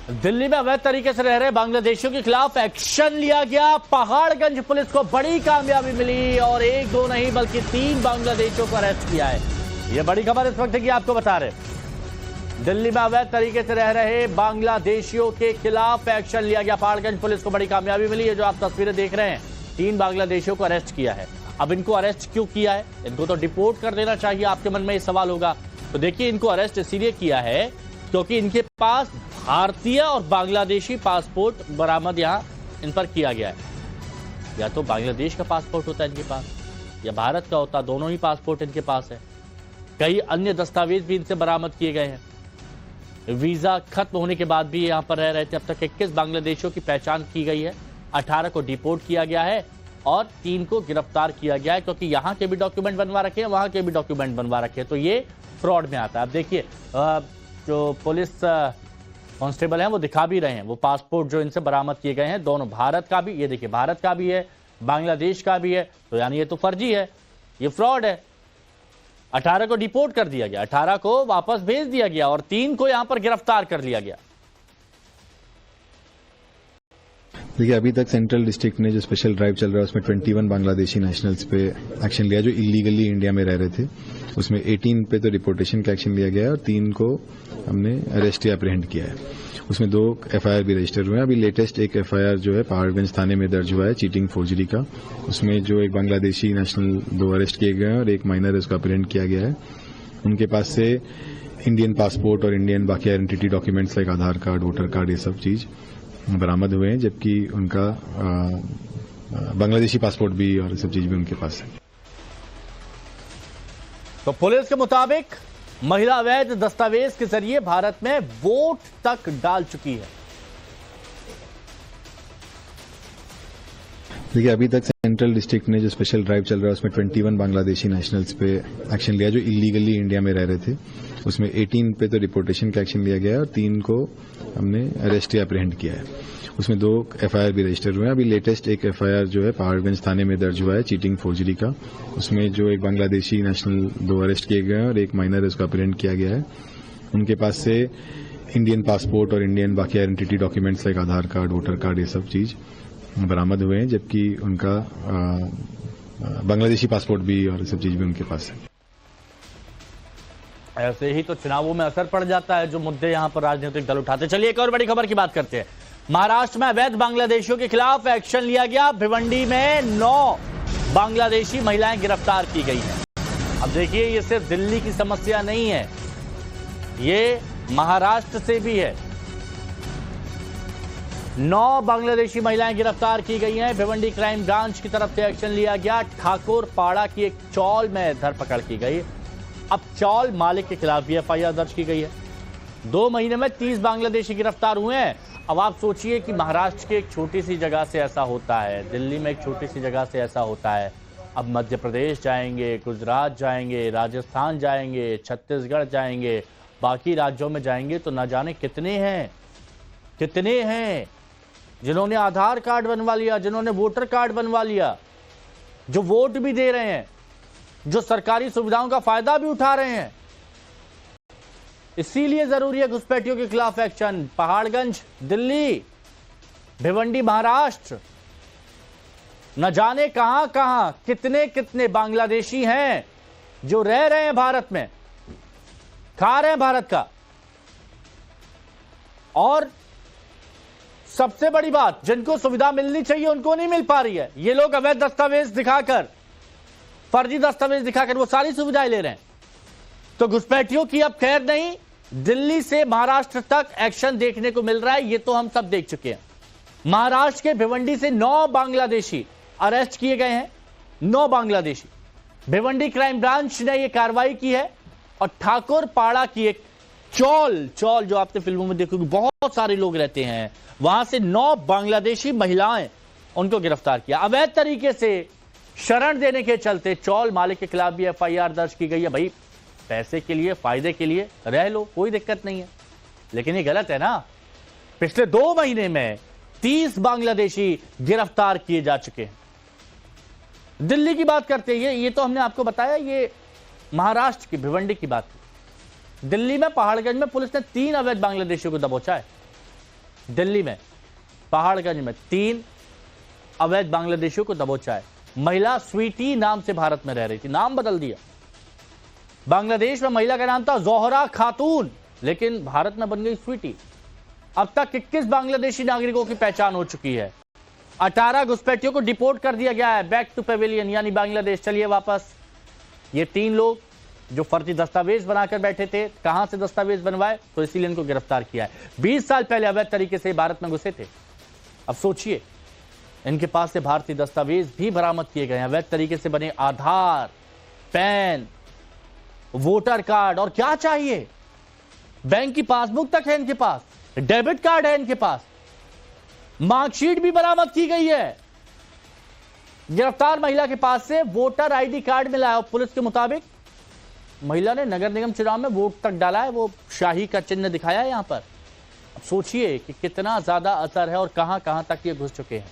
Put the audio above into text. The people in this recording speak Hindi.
दिल्ली में अवैध तरीके से रह रहे बांग्लादेशियों के खिलाफ एक्शन लिया गया। पहाड़गंज पुलिस को बड़ी कामयाबी मिली और एक दो नहीं बल्कि 3 बांग्लादेशियों को अरेस्ट किया है। यह बड़ी खबर इस वक्त की आपको बता रहे। दिल्ली में अवैध तरीके से रह रहे बांग्लादेशियों के खिलाफ एक्शन लिया गया। पहाड़गंज पुलिस को बड़ी कामयाबी मिली है। जो आप तस्वीरें देख रहे हैं, 3 बांग्लादेशियों को अरेस्ट किया है। अब इनको अरेस्ट क्यों किया है? इनको तो डिपोर्ट कर देना चाहिए, आपके मन में ये सवाल होगा। तो देखिए, इनको अरेस्ट इसलिए किया है क्योंकि इनके पास भारतीय और बांग्लादेशी पासपोर्ट बरामद यहां इन पर किया गया है। या तो बांग्लादेश का पासपोर्ट होता है इनके पास या भारत का होता, दोनों ही पासपोर्ट इनके पास है। कई अन्य दस्तावेज भी इनसे बरामद किए गए हैं। वीजा खत्म होने के बाद भी यहां पर रह रहे थे। अब तक 21 बांग्लादेशियों की पहचान की गई है। 18 को डिपोर्ट किया गया है और 3 को गिरफ्तार किया गया है क्योंकि यहां के भी डॉक्यूमेंट बनवा रखे हैं, वहां के भी डॉक्यूमेंट बनवा रखे हैं। तो ये फ्रॉड में आता है। अब देखिए, जो पुलिस कांस्टेबल हैं वो दिखा भी रहे हैं वो पासपोर्ट जो इनसे बरामद किए गए हैं, दोनों भारत का भी, ये देखिए भारत का भी है, बांग्लादेश का भी है। तो यानी ये तो फर्जी है, ये फ्रॉड है। 18 को डिपोर्ट कर दिया गया, 18 को वापस भेज दिया गया और 3 को यहां पर गिरफ्तार कर लिया गया। देखिए, अभी तक सेंट्रल डिस्ट्रिक्ट ने जो स्पेशल ड्राइव चल रहा है उसमें 21 बांग्लादेशी नेशनल्स पे एक्शन लिया जो इलीगली इंडिया में रह रहे थे। उसमें 18 पे तो डिपोर्टेशन का एक्शन लिया गया है और 3 को हमने अरेस्ट या अप्रहेंड किया है। उसमें 2 एफआईआर भी रजिस्टर हुए हैं। अभी लेटेस्ट एक एफआईआर जो है पहाड़गंज थाने में दर्ज हुआ है चीटिंग फोर्जरी का। उसमें जो एक बांग्लादेशी नेशनल 2 अरेस्ट किए गए हैं और एक माइनर उसका अप्रहेंड किया गया है। उनके पास से इंडियन पासपोर्ट और इंडियन बाकी आइडेंटिटी डॉक्यूमेंट्स लाइक आधार कार्ड, वोटर कार्ड, ये सब चीज बरामद हुए हैं, जबकि उनका बांग्लादेशी पासपोर्ट भी और सब चीज भी उनके पास है। तो पुलिस के मुताबिक महिला अवैध दस्तावेज के जरिए भारत में वोट तक डाल चुकी है। देखिए, अभी तक सेंट्रल डिस्ट्रिक्ट ने जो स्पेशल ड्राइव चल रहा है उसमें 21 बांग्लादेशी नेशनल्स पे एक्शन लिया जो इलीगली इंडिया में रह रहे थे। उसमें 18 पे तो डिपोर्टेशन का एक्शन लिया गया है और 3 को हमने अरेस्ट या अप्रहेंड किया है। उसमें 2 एफआईआर भी रजिस्टर हुए हैं। अभी लेटेस्ट एक एफआईआर जो है पहाड़गंज थाने में दर्ज हुआ है चीटिंग फोर्जरी का। उसमें जो एक बांग्लादेशी नेशनल 2 अरेस्ट किए गए हैं और एक माइनर उसका अप्रहेंड किया गया है। उनके पास से इंडियन पासपोर्ट और इंडियन बाकी आइडेंटिटी डॉक्यूमेंट्स लाइक आधार कार्ड, वोटर कार्ड, ये सब चीज बरामद हुए हैं, जबकि उनका बांग्लादेशी पासपोर्ट भी और सब चीज भी उनके पास है। ऐसे ही तो चुनावों में असर पड़ जाता है जो मुद्दे यहां पर राजनीतिक दल उठाते। चलिए एक और बड़ी खबर की बात करते हैं। महाराष्ट्र में अवैध बांग्लादेशियों के खिलाफ एक्शन लिया गया। भिवंडी में 9 बांग्लादेशी महिलाएं गिरफ्तार की गई हैं। अब देखिए, ये सिर्फ दिल्ली की समस्या नहीं है, ये महाराष्ट्र से भी है। 9 बांग्लादेशी महिलाएं गिरफ्तार की गई हैं। भिवंडी क्राइम ब्रांच की तरफ से एक्शन लिया गया। ठाकुर पाड़ा की एक चौल में धरपकड़ की गई। अब चौल मालिक के खिलाफ भी एफआईआर दर्ज की गई है। 2 महीने में 30 बांग्लादेशी गिरफ्तार हुए हैं। अब आप सोचिए कि महाराष्ट्र की एक छोटी सी जगह से ऐसा होता है, दिल्ली में एक छोटी सी जगह से ऐसा होता है। अब मध्य प्रदेश जाएंगे, गुजरात जाएंगे, राजस्थान जाएंगे, छत्तीसगढ़ जाएंगे, बाकी राज्यों में जाएंगे तो न जाने कितने हैं जिन्होंने आधार कार्ड बनवा लिया, जिन्होंने वोटर कार्ड बनवा लिया, जो वोट भी दे रहे हैं, जो सरकारी सुविधाओं का फायदा भी उठा रहे हैं। इसीलिए जरूरी है घुसपैठियों के खिलाफ एक्शन। पहाड़गंज दिल्ली, भिवंडी महाराष्ट्र, न जाने कहां कहां कितने बांग्लादेशी हैं जो रह रहे हैं भारत में, खा रहे हैं भारत का। और सबसे बड़ी बात, जिनको सुविधा मिलनी चाहिए उनको नहीं मिल पा रही है। ये लोग अवैध दस्तावेज दिखाकर, फर्जी दस्तावेज दिखाकर वो सारी सुविधाएं ले रहे हैं। तो घुसपैठियों की अब खैर नहीं, दिल्ली से महाराष्ट्र तक एक्शन देखने को मिल रहा है। ये तो हम सब देख चुके हैं। महाराष्ट्र के भिवंडी से 9 बांग्लादेशी अरेस्ट किए गए हैं। 9 बांग्लादेशी। भिवंडी क्राइम ब्रांच ने यह कार्रवाई की है और ठाकुर पाड़ा की एक चौल जो आपने फिल्मों में देखोगे बहुत सारे लोग रहते हैं, वहां से 9 बांग्लादेशी महिलाएं, उनको गिरफ्तार किया। अवैध तरीके से शरण देने के चलते चौल मालिक के खिलाफ भी एफआईआर दर्ज की गई है। भाई, पैसे के लिए, फायदे के लिए रह लो, कोई दिक्कत नहीं है, लेकिन ये गलत है ना। पिछले 2 महीने में 30 बांग्लादेशी गिरफ्तार किए जा चुके हैं। दिल्ली की बात करते हैं, ये तो हमने आपको बताया, ये महाराष्ट्र की भिवंडी की बात। दिल्ली में पहाड़गंज में पुलिस ने 3 अवैध बांग्लादेशियों को दबोचा है। दिल्ली में पहाड़गंज में 3 अवैध बांग्लादेशियों को दबोचा है। महिला स्वीटी नाम से भारत में रह रही थी, नाम बदल दिया। बांग्लादेश में महिला का नाम था जोहरा खातून, लेकिन भारत में बन गई स्वीटी। अब तक 21 बांग्लादेशी नागरिकों की पहचान हो चुकी है। 18 घुसपैठियों को डिपोर्ट कर दिया गया है बैक टू पेविलियन, यानी बांग्लादेश चलिए वापस। ये 3 लोग जो फर्जी दस्तावेज बनाकर बैठे थे, कहां से दस्तावेज बनवाए, तो इसीलिए इनको गिरफ्तार किया है। 20 साल पहले अवैध तरीके से भारत में घुसे थे। अब सोचिए, इनके पास से भारतीय दस्तावेज भी बरामद किए गए हैं, अवैध तरीके से बने आधार, पैन, वोटर कार्ड, और क्या चाहिए, बैंक की पासबुक तक है इनके पास, डेबिट कार्ड है इनके पास, मार्कशीट भी बरामद की गई है। गिरफ्तार महिला के पास से वोटर आईडी कार्ड मिला है और पुलिस के मुताबिक महिला ने नगर निगम चुनाव में वोट तक डाला है, वो शाही का चिन्ह दिखाया है यहां पर। अब सोचिए कि कितना ज्यादा असर है और कहां कहां तक ये घुस चुके हैं।